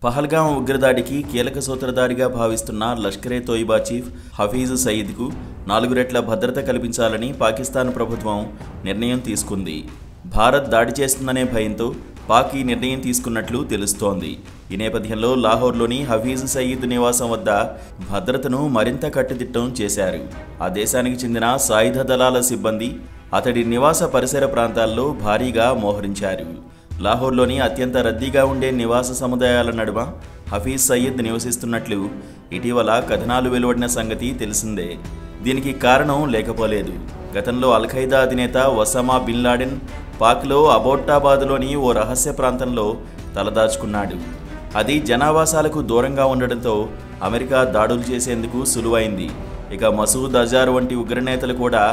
పహల్గాం ఉగ్రదాడికి కీలక సూత్రధారిగా భావిస్తున్న లష్కరే తోయిబా చీఫ్ హఫీజ్ సయీద్కు 4 రెట్ల భద్రత కల్పించాలని పాకిస్తాన్ ప్రభుత్వం నిర్ణయం తీసుకుంది. భారత్ దాడి చేస్తుందనే భయంతో పాక్ ఈ నిర్ణయం తీసుకున్నట్లు తెలుస్తోంది. ఈ నేపథ్యంలో లాహోర్లోని హఫీజ్ సయీద్ నివాసం వద్ద భద్రతను మరింత కట్టుదిట్టం చేశారు. ఆ దేశానికి చెందిన సాయుధ దళాల సిబ్బంది అతడి నివాస పరిసర ప్రాంతాల్లో భారీగా మోహరించారు. లాహోర్లోని అత్యంత రద్దీగా ఉండే నివాస సముదాయాల నడుమ హఫీజ్ సయీద్ నివసిస్తున్నట్లు ఇటీవల కథనాలు వెలువడిన సంగతి తెలిసిందే. దీనికి కారణం లేకపోలేదు. గతంలో అల్-ఖైదా అధినేత ఒసామా బిన్ లాడెన్ పాక్లో అబోటాబాద్లోని ఓ రహస్య ప్రాంతంలో తలదాచుకున్నాడు. అది జనావాసాలకు దూరంగా ఉండడంతో అమెరికా దాడులు చేసేందుకు సులువైంది. ఇక మసూద్ అజార్ వంటి ఉగ్రనేతలు కూడా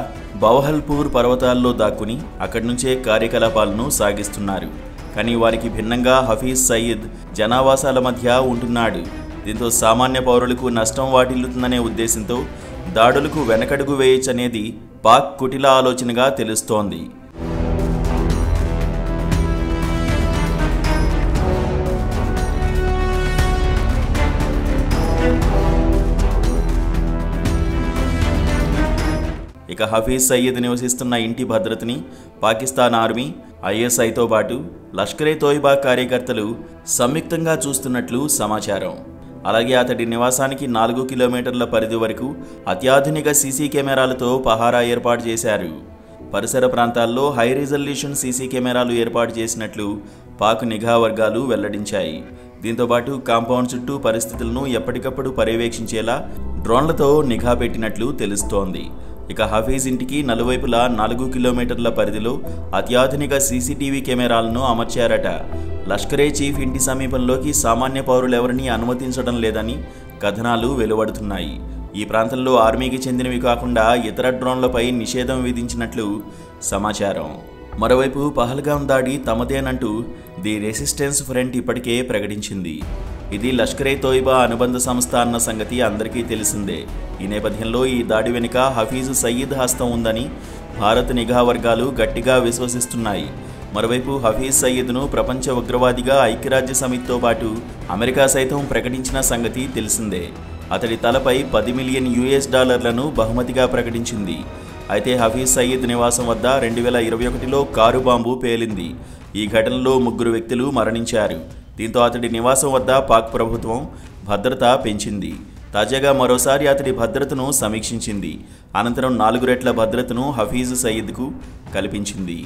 బౌహల్పూర్ పర్వతాల్లో దాక్కుని అక్కడి నుంచే కార్యకలాపాలను సాగిస్తున్నారు. కానీ వారికి భిన్నంగా హఫీజ్ సయీద్ జనావాసాల మధ్య ఉంటున్నాడు. దీంతో సామాన్య పౌరులకు నష్టం వాటిల్లుతుందనే ఉద్దేశంతో దాడులకు వెనకడుగు వేయచ్చనేది పాక్ కుటిల ఆలోచనగా తెలుస్తోంది. ఇక హఫీజ్ సయీద్ నివసిస్తున్న ఇంటి భద్రతని పాకిస్తాన్ ఆర్మీ, ఐఎస్ఐతో పాటు లష్కరే తోయిబా కార్యకర్తలు సంయుక్తంగా చూస్తున్నట్లు సమాచారం. అలాగే అతడి నివాసానికి 4 కిలోమీటర్ల పరిధి వరకు అత్యాధునిక సీసీ కెమెరాలతో పహారా ఏర్పాటు చేశారు. పరిసర ప్రాంతాల్లో హై రిజల్యూషన్ సీసీ కెమెరాలు ఏర్పాటు చేసినట్లు పాక్ నిఘా వర్గాలు వెల్లడించాయి. దీంతోపాటు కాంపౌండ్ చుట్టూ పరిస్థితులను ఎప్పటికప్పుడు పర్యవేక్షించేలా డ్రోన్లతో నిఘా పెట్టినట్లు తెలుస్తోంది. ఇక హఫీజ్ ఇంటికి నలువైపులా 4 కిలోమీటర్ల పరిధిలో అత్యాధునిక సీసీటీవీ కెమెరాలను అమర్చారట. లష్కరే చీఫ్ ఇంటి సమీపంలోకి సామాన్య పౌరులెవరినీ అనుమతించడం లేదని కథనాలు వెలువడుతున్నాయి. ఈ ప్రాంతంలో ఆర్మీకి చెందినవి కాకుండా ఇతర డ్రోన్లపై నిషేధం విధించినట్లు సమాచారం. మరోవైపు పహల్గాం దాడి తమదేనంటూ ది రెసిస్టెన్స్ ఫ్రంట్ ఇప్పటికే ప్రకటించింది. ఇది లష్కరే తోయిబా అనుబంధ సంస్థ అన్న సంగతి అందరికీ తెలిసిందే. ఈ నేపథ్యంలో ఈ దాడి వెనుక హఫీజ్ సయీద్ హస్తం ఉందని భారత్ నిఘా వర్గాలు గట్టిగా విశ్వసిస్తున్నాయి. మరోవైపు హఫీజ్ సయీద్ను ప్రపంచ ఉగ్రవాదిగా ఐక్యరాజ్య సమితితో పాటు అమెరికా సైతం ప్రకటించిన సంగతి తెలిసిందే. అతడి తలపై $10 మిలియన్ బహుమతిగా ప్రకటించింది. అయితే హఫీజ్ సయీద్ నివాసం వద్ద 2021లో కారు బాంబు పేలింది. ఈ ఘటనలో 3 వ్యక్తులు మరణించారు. దీంతో అతడి నివాసం వద్ద పాక్ ప్రభుత్వం భద్రత పెంచింది. తాజాగా మరోసారి అతడి భద్రతను సమీక్షించింది. అనంతరం 4 రెట్ల భద్రతను హఫీజ్ సయీద్కు కల్పించింది.